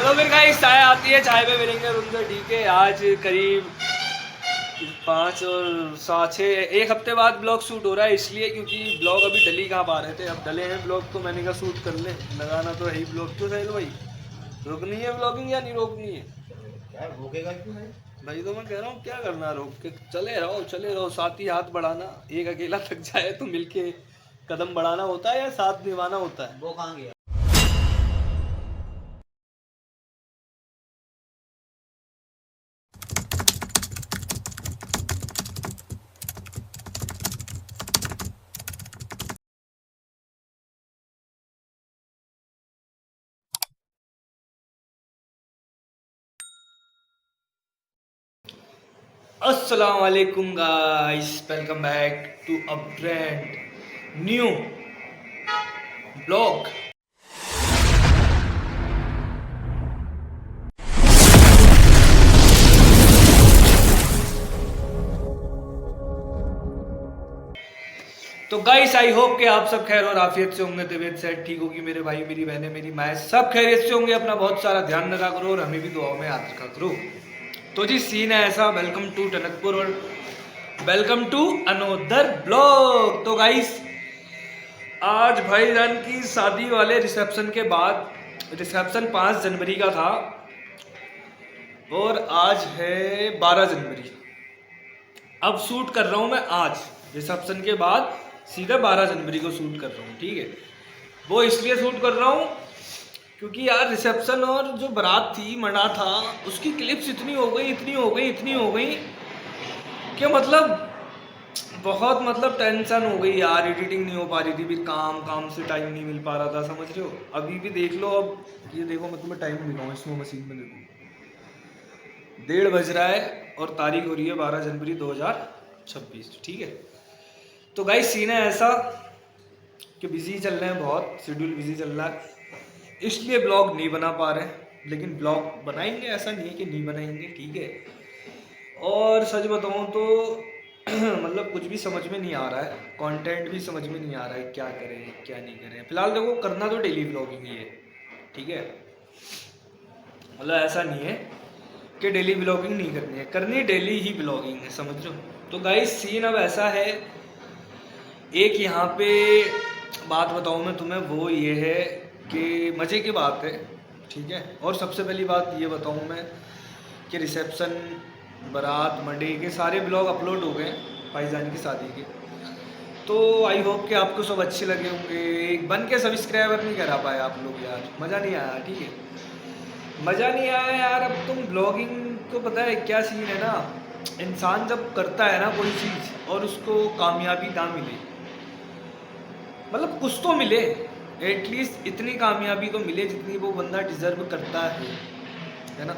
चलो फिर गाइस चाय आती है, चाय पे मिलेंगे उनसे। ठीक है, आज करीब 5 और 6 एक हफ्ते बाद ब्लॉग शूट हो रहा है, इसलिए क्योंकि ब्लॉग अभी डली कहाँ पा रहे थे, अब डले हैं ब्लॉग तो मैंने कहा शूट कर ले, लगाना तो है ही ब्लॉग। क्यों सहेल भाई, रोकनी है ब्लॉगिंग या नहीं रोकनी है? क्या रोकेगा क्यों है? भाई तो मैं कह रहा हूँ क्या करना, रोक के चले रहो, साथ ही हाथ बढ़ाना। एक अकेला थक जाए तो मिलके कदम बढ़ाना होता है या साथ निभाना होता है। वो कहाँ गया? अस्सलाम वालेकुम guys, welcome back to a brand new blog. तो गाइस आई होप कि आप सब खैर और आफियत से होंगे, तबीयत सेहत ठीक होगी, मेरे भाई मेरी बहनें मेरी माएँ सब खैरियत से होंगे। अपना बहुत सारा ध्यान रखा करो और हमें भी दुआओं में याद रखा करो। तो जी सीन है ऐसा, वेलकम टू टनकपुर और वेलकम टू अनोदर ब्लॉग। तो गाइस आज भाईजान की शादी वाले रिसेप्शन के बाद, रिसेप्शन 5 जनवरी का था और आज है 12 जनवरी। अब शूट कर रहा हूँ मैं आज, रिसेप्शन के बाद सीधा 12 जनवरी को शूट कर रहा हूँ। ठीक है, वो इसलिए शूट कर रहा हूँ क्योंकि यार रिसेप्शन और जो बारात थी, मना था, उसकी क्लिप्स इतनी हो गई कि मतलब बहुत मतलब टेंशन हो गई यार। एडिटिंग नहीं हो पा रही थी, फिर काम से टाइम नहीं मिल पा रहा था, समझ रहे हो। अभी भी देख लो, अब ये देखो मैं तुम्हें टाइम दिखाऊँ, इसमें मशीन में देखो 1:30 बज रहा है और तारीख हो रही है 12 जनवरी 2026। ठीक है, तो गाइस सीन है ऐसा कि बिजी चल रहे हैं, बहुत शेड्यूल बिजी चल रहा है, इसलिए ब्लॉग नहीं बना पा रहे हैं। लेकिन ब्लॉग बनाएंगे, ऐसा नहीं है कि नहीं बनाएंगे। ठीक है, और सच बताऊं तो मतलब कुछ भी समझ में नहीं आ रहा है, कंटेंट भी समझ में नहीं आ रहा है, क्या करें क्या नहीं करें। फिलहाल देखो करना तो डेली ब्लॉगिंग ही है। ठीक है, मतलब ऐसा नहीं है कि डेली ब्लॉगिंग नहीं करनी है, करनी डेली ही ब्लॉगिंग है, समझ रहे हो। तो गाइस सीन अब ऐसा है, एक यहाँ पे बात बताऊँ मैं तुम्हें, वो ये है कि मज़े की बात है। ठीक है, और सबसे पहली बात ये बताऊँ मैं कि रिसेप्शन, बारात, मंडे के सारे ब्लॉग अपलोड हो गए भाईजान की शादी के। तो आई होप कि आपको सब अच्छे लगे होंगे। एक बन के सब्सक्राइबर नहीं करा पाए आप लोग यार, मज़ा नहीं आया। ठीक है, मज़ा नहीं आया यार। अब तुम ब्लॉगिंग को पता है क्या सीन है ना, इंसान जब करता है ना कोई चीज़ और उसको कामयाबी ना मिले, मतलब कुछ तो मिले, एटलीस्ट इतनी कामयाबी तो मिले जितनी वो बंदा डिजर्व करता है ना।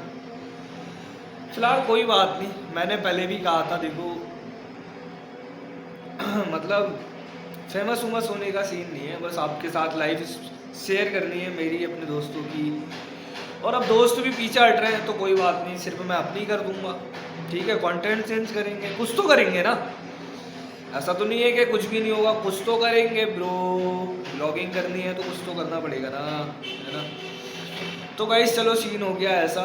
फिलहाल कोई बात नहीं, मैंने पहले भी कहा था देखो मतलब फेमस उमस होने का सीन नहीं है, बस आपके साथ लाइफ शेयर करनी है मेरी, अपने दोस्तों की। और अब दोस्त भी पीछे हट रहे हैं तो कोई बात नहीं, सिर्फ मैं अपनी कर दूंगा। ठीक है, कंटेंट चेंज करेंगे, कुछ तो करेंगे ना, ऐसा तो नहीं है कि कुछ भी नहीं होगा, कुछ तो करेंगे ब्रो। ब्लॉगिंग करनी है तो कुछ तो करना पड़ेगा ना, है ना। तो गाइस चलो सीन हो गया ऐसा,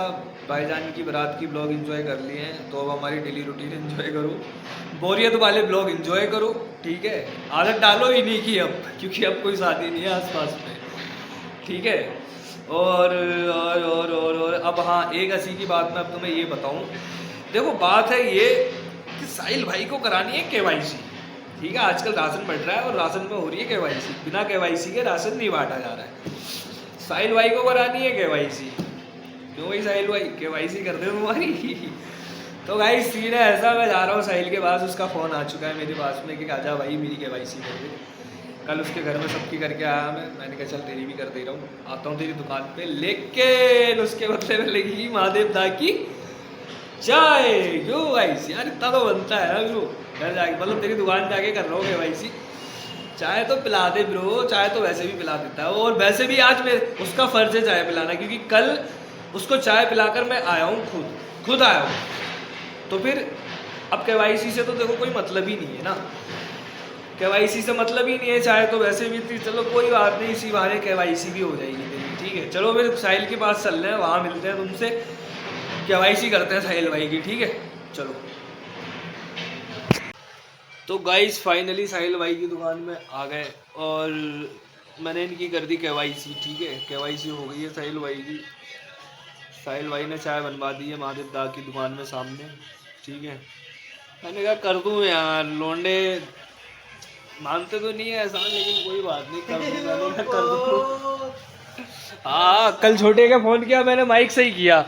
भाईजान की बारात की ब्लॉग एंजॉय कर लिए हैं, तो अब हमारी डेली रूटीन एंजॉय करो, बोरियत वाले ब्लॉग एंजॉय करो। ठीक है, आदत डालो ही नहीं की अब, क्योंकि अब कोई शादी नहीं है आसपास में। ठीक है, और अब हाँ, एक हंसी की बात मैं अब तुम्हें ये बताऊं। देखो बात है ये कि साहिल भाई को करानी है केवाईसी। ठीक है, आजकल राशन बढ़ रहा है और राशन में हो रही है केवाईसी, बिना केवाईसी के राशन नहीं बांटा जा रहा है। साहिल भाई को करानी है केवाईसी। क्यों भाई साहिल भाई, केवाईसी कर दे तुम्हारी। तो भाई सीन है ऐसा, मैं जा रहा हूँ साहिल के पास, उसका फ़ोन आ चुका है मेरे पास में कि आजा भाई मेरी केवाईसी कर दे। कल उसके घर में सबकी करके आया मैंने कहा चल तेरी भी कर दे रहा हूँ, आता हूँ तेरी दुकान पे, लेकिन उसके बदले में लगी महादेव दा की चाय। क्यों भाई यार, इतना तो बनता है ना ब्रो, घर जाके मतलब तेरी दुकान जाके कर रहा हूँ केवाईसी, चाय तो पिला दे ब्रो। चाय तो वैसे भी पिला देता है, और वैसे भी आज मैं उसका फर्ज है चाय पिलाना, क्योंकि कल उसको चाय पिलाकर मैं आया हूँ, खुद आया हूँ। तो फिर अब केवाईसी से तो देखो कोई मतलब ही नहीं है ना। KYC से मतलब ही नहीं है, चाहे तो वैसे भी थी। चलो कोई बात नहीं, इसी बहाने KYC भी हो जाएगी तेरी, ठीक है। चलो फिर साहिल के पास चल रहे हैं, वहाँ मिलते हैं तुमसे, KYC करते हैं साहिल भाई की, ठीक है। चलो तो गाइस फाइनली साहिल भाई की दुकान में आ गए और मैंने इनकी कर दी KYC, ठीक है। KYC हो गई है साहिल भाई की। साहिल भाई ने चाय बनवा दी है महादेव दा की दुकान में सामने, ठीक है। मैंने कहा कर दूं यार, लौंडे मानते तो नहीं है एहसान, लेकिन कोई बात नहीं, कर दूं, मैंने कहा कर दूं। हाँ कल छोटे का फोन किया मैंने, माइक सही किया,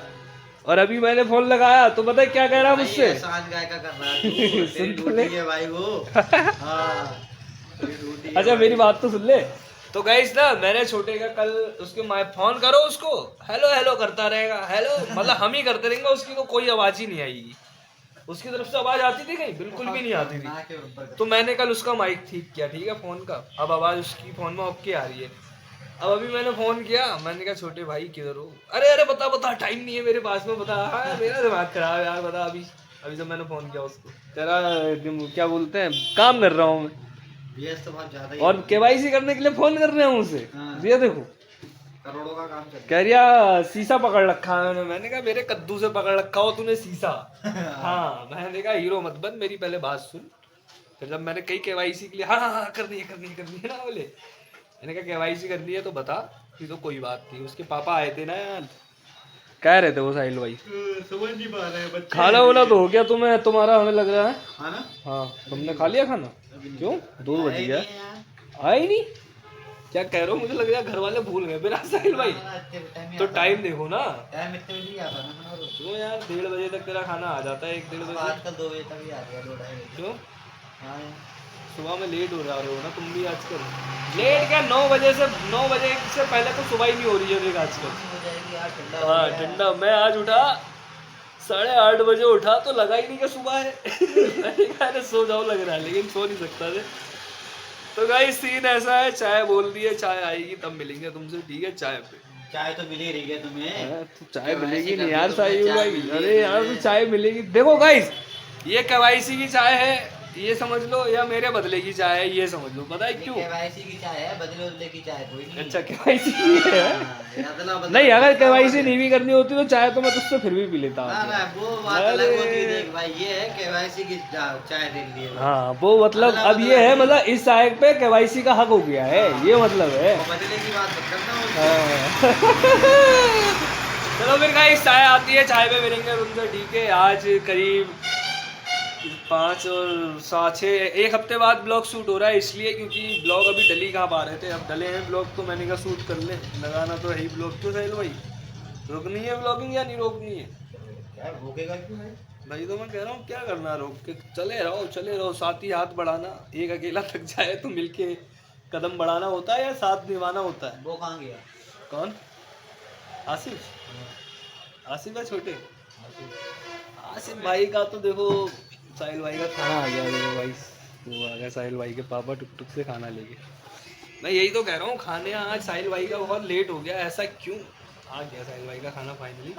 और अभी मैंने फोन लगाया तो पता है क्या कह रहा मुझसे, एहसान गाय का कर रहा है तू, तेरी ड्यूटी है भाई वो। हाँ, तेरी ड्यूटी है अच्छा भाई। मेरी बात तो सुन ले। तो गाइस ना मैंने छोटे का कल उसके फोन करो उसको, हेलो हेलो करता रहेगा, हेलो मतलब हम ही करते रहेंगे, उसकी तो कोई आवाज ही नहीं आएगी। उसकी तरफ से आवाज आती थी कहीं, बिल्कुल भी नहीं आती थी। तो मैंने कल उसका माइक ठीक किया, ठीक है, फोन का, अब आवाज उसकी फोन में ओके आ रही है। अब अभी मैंने फोन किया, मैंने कहा छोटे भाई किधर हो, अरे अरे बता बता, टाइम नहीं है मेरे पास में, बता। हाँ मेरा दिमाग खराब है यार, बता। अभी अभी जब मैंने फोन किया उसको, तेरा क्या बोलते हैं, काम कर रहा हूँ मैं, व्यस्त तो बहुत ज्यादा ही और KYC करने के लिए फोन कर रहे हैं मुझसे। हाँ। ये देखो करोड़ों का काम चल कह रिया शीशा पकड़ रखा है मैंने। मैंने कहा मेरे कद्दू से पकड़ रखा हो तूने शीशा। हाँ मैंने कहा हीरो मत बन, मेरी पहले बात सुन। फिर जब मैंने कही KYC के लिए, हाँ हाँ हाँ करनी है ना बोले, मैंने कहा KYC करनी है तो बता, ये तो कोई बात नहीं। उसके पापा आए थे ना यार, कह रहे थे वो साहिल भाई, समझ नहीं पा रहे हैं बच्चे। खाना वाना तो हो गया तुम्हें, तुम्हारा हमें लग रहा है। हाँ ना? हाँ तुमने खा लिया खाना? क्यों 2 बज आए गया, नहीं यार। आए ही नहीं? क्या कह रहे हो, मुझे लग रहा है घर वाले भूल गए बिना साहिल भाई। तो टाइम देखो ना, टाइम इतने बजे ही आता ना अपना रोज। क्यों यार 1:30 बजे तक तेरा खाना आ जाता है, 1-1:30 अब बजे। आजकल 2 बजे तक ही आ गया, 2-2:30 बजे। क्यों हाँ यार। सुबह में लेट हो रहे हो ना तुम भी आजकल? लेट क्या, 9 बजे से पहले तो सुबह ही नहीं हो रही है देख आजकल। हो जाएगी यार, ठंडा हो हाँ गया है। ठंडा, मैं आज उठा 8:30 बजे उठा तो लगा ही नहीं कि सुबह है। मैंने कहा अरे सो जाओ लग रहा है, लेकिन सो नहीं सकता थे। तो गाइस सीन ऐसा है, चाय बोल दी है, चाय आएगी तब मिलेंगे तुमसे, ठीक है। चाय पे चाय तो मिल ही रही है तुम्हें। तो चाय KYC मिलेगी कर नहीं दी यार तुमने, साहिल चाय भाई, मिल रही है अरे यार तो तुम्हें। चाय मिलेगी। देखो गाइस ये KYC की चाय है ये समझ लो, या मेरे बदले की चाय है ये समझ लो, पता है क्यों? KYC की चाय है, बदले बदले की चाय कोई नहीं। अच्छा KYC की है। हाँ, अदला बदला नहीं अगर बदला KYC बदला। नहीं भी करनी होती तो चाय तो मैं तुझसे फिर भी पी लेता। ना ना वो बात अलग होती है, देख भाई ये है KYC की चाय दे दी है। हाँ वो मतलब अदला अब ये बदला है, नहीं। मतलब इस चाय पे KYC का हक हो गया है, ये मतलब है। वो बदले की बात मत करना उससे। हाँ। चलो फिर गाइस चाय आती है, चाय पे मिलेंगे तुमसे, ठीक है। आज करीब 5 और 6 एक हफ्ते बाद ब्लॉग शूट हो रहा है, इसलिए क्योंकि ब्लॉग अभी डली कहाँ पा रहे थे, अब डले हैं ब्लॉग तो मैंने कहा शूट कर ले, लगाना तो है ही ब्लॉग। क्यों साहिल भाई रोकनी है ब्लॉगिंग या नहीं रोकनी है? क्या रोकेगा क्यों भाई? भाई तो मैं कह रहा हूँ क्या करना, रोक के चले रहो, साथ ही हाथ बढ़ाना। एक अकेला थक जाए तो मिलके कदम बढ़ाना होता है या साथ निभाना होता है। वो कहाँ गया? कौन? आसिफ? आसिफ है छोटे? आसिफ भाई का तो देखो, साहिल भाई का खाना आ गया देखो भाई, वो आ गया साहिल भाई के पापा टुक से खाना लेके। मैं यही तो कह रहा हूँ, खाने आज साहिल भाई का बहुत लेट हो गया, ऐसा क्यों? आ गया साहिल भाई का खाना फाइनली।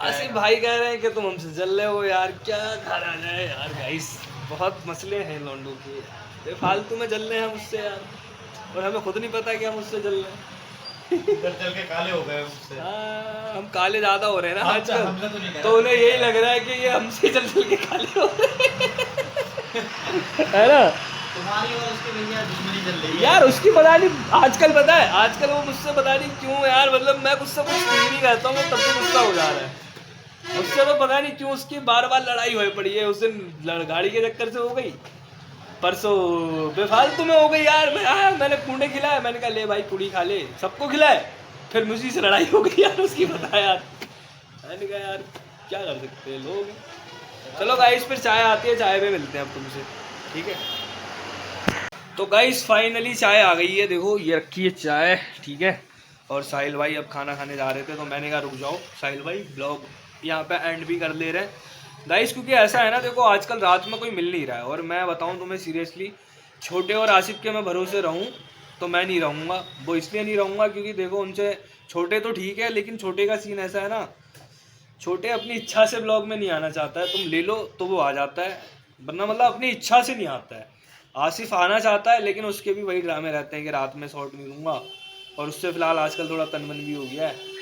आसिफ भाई कह रहे हैं कि तुम हमसे जल रहे हो यार, क्या खाना जाए यार। गाइस बहुत मसले हैं लौंडों के, बेफालतू में जल रहे हैं मुझसे यार, और हमें खुद नहीं पता कि हम उससे जल रहे हैं। चल के काले हो गए उससे। हाँ, हम काले ज्यादा हो रहे हैं ना हमसे तो आजकल, नहीं तो उन्हें यही लग रहा है कि ये हमसे चल के काले हो रहे हैं। है ना तुम्हारी और उसके भैया दुश्मनी चल रही है यार, उसकी पता नहीं आजकल, पता है आजकल वो मुझसे पता नहीं क्यों यार, मतलब मैं मुझसे कुछ नहीं कहता हूँ तब भी गुस्सा हो जा रहा है उससे। तो पता नहीं क्यों उसकी बार बार लड़ाई हो पड़ी है, उस दिन गाड़ी के चक्कर से हो गई, परसों बेफालतू में हो गई यार। मैं आया, मैंने पूड़े खिलाया, मैंने कहा ले भाई पूड़ी खा ले, सबको खिलाए, फिर मुझी से लड़ाई हो गई यार उसकी, बता यार। मैंने कहा यार क्या कर सकते हैं लोग। चलो गाइस फिर चाय आती है, चाय पे मिलते हैं अब तुमसे, ठीक है। तो गाइस फाइनली चाय आ गई है, देखो ये रखी है चाय, ठीक है। और साहिल भाई अब खाना खाने जा रहे थे, तो मैंने कहा रुक जाओ साहिल भाई, ब्लॉग यहाँ पे एंड भी कर ले रहे हैं गाइस, क्योंकि ऐसा है ना, देखो आजकल रात में कोई मिल नहीं रहा है, और मैं बताऊँ तुम्हें सीरियसली, छोटे और आसिफ के मैं भरोसे रहूँ तो मैं नहीं रहूँगा। वो इसलिए नहीं रहूँगा क्योंकि देखो उनसे, छोटे तो ठीक है, लेकिन छोटे का सीन ऐसा है ना, छोटे अपनी इच्छा से ब्लॉग में नहीं आना चाहता है, तुम ले लो तो वो आ जाता है, वरना मतलब अपनी इच्छा से नहीं आता है। आसिफ आना चाहता है लेकिन उसके भी वही ड्रामे रहते हैं कि रात में शॉट नहीं दूंगा, और उससे फिलहाल आजकल थोड़ा तनमन भी हो गया है।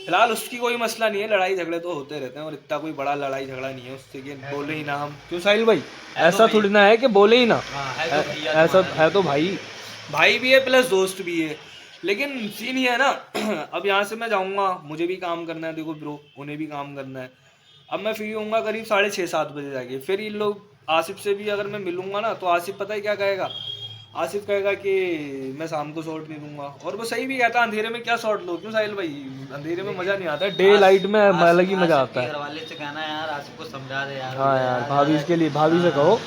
फिलहाल उसकी कोई मसला नहीं है, लड़ाई झगड़े तो होते रहते हैं और इतना कोई बड़ा लड़ाई झगड़ा नहीं है उससे कि बोले ही ना हम। क्यों साहिल भाई, ऐसा थोड़ी ना है कि बोले ही ना, ऐसा है तो भाई भी है प्लस दोस्त भी है। लेकिन सीन ये है ना, अब यहाँ से मैं जाऊँगा, मुझे भी काम करना है, देखो ब्रो उन्हें भी काम करना है। अब मैं फ्री होऊंगा करीब 6:30-7 बजे जाके, फिर इन लोग आसिफ से भी अगर मैं मिलूंगा ना तो आसिफ पता है क्या कहेगा, आसिफ कहेगा कि मैं शाम को शॉट नहीं दूंगा, और वो सही भी कहता है, अंधेरे में क्या शॉट लो। क्यों साहिल भाई, अंधेरे में मजा नहीं आता, डे लाइट में अलग ही मजा आता है। घर वाले से कहना यार आसिफ को समझा दे यार। हाँ यार, भाभी के लिए भाभी से कहो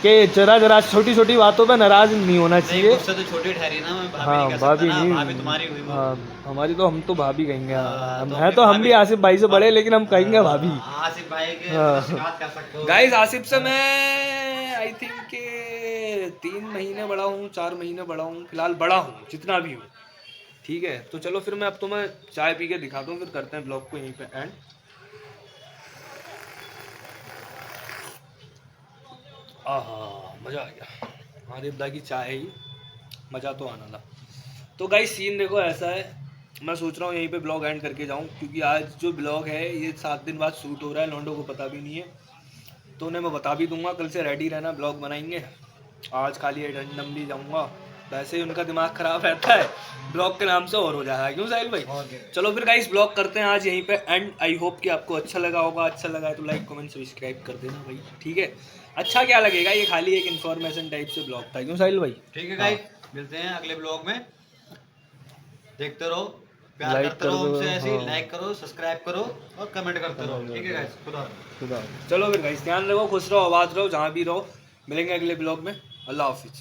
कि जरा छोटी छोटी बातों पे नाराज नहीं होना चाहिए। मुझसे तो छोटी ठहरी ना, मैं भाभी हाँ नहीं कह भाभी सकता ना, नहीं, भाभी तुम्हारी हुई वो। हाँ हमारी तो, हम तो भाभी कहेंगे। हाँ, हम तो हैं तो हम भी आसिफ भाई से बड़े, लेकिन हम कहेंगे भाभी। आसिफ भाई के हाँ। शिकायत कर सकते हो गाइस आसिफ से मैं आई थिंक के 3 महीने बड़ा हूँ, 4 महीने बड़ा हूँ, फिलहाल बड़ा हूँ जितना भी हूँ। ठीक है, तो चलो फिर मैं अब तो मैं चाय पी के दिखाता हूँ, फिर करते हैं ब्लॉग को यहीं पे एंड। आहा मज़ा आ गया, महादेव दा की चाय ही मज़ा तो आना था। तो गाइस सीन देखो ऐसा है, मैं सोच रहा हूँ यहीं पे ब्लॉग एंड करके जाऊँ, क्योंकि आज जो ब्लॉग है ये 7 दिन बाद शूट हो रहा है, लॉन्डो को पता भी नहीं है, तो उन्हें मैं बता भी दूंगा, कल से रेडी रहना, ब्लॉग बनाएंगे। आज खाली रैंडमली जाऊंगा, वैसे ही उनका दिमाग खराब रहता है ब्लॉग के नाम से, और हो जाएगा। क्यों साहिल भाई? चलो फिर गाइस ब्लॉग करते हैं आज यहीं पे एंड। आई होप कि आपको अच्छा लगा होगा, अच्छा लगा है तो लाइक कमेंट सब्सक्राइब कर देना भाई, ठीक है। अच्छा क्या लगेगा, ये खाली एक इन्फॉर्मेशन टाइप से ब्लॉग था। क्यों साहिल भाई? ठीक है गाइस, मिलते हैं अगले ब्लॉग में, देखते रहो, प्यार लाइक करते कर रहो दो, हमसे ऐसे ही, हाँ। लाइक करो, सब्सक्राइब करो और कमेंट करते रहो, ठीक है गाइस। खुदा। चलो फिर गाइस ध्यान रखो, खुश रहो, आबाद रहो, जहाँ भी रहो। मिलेंगे अगले ब्लॉग में। अल्लाह हाफिज़।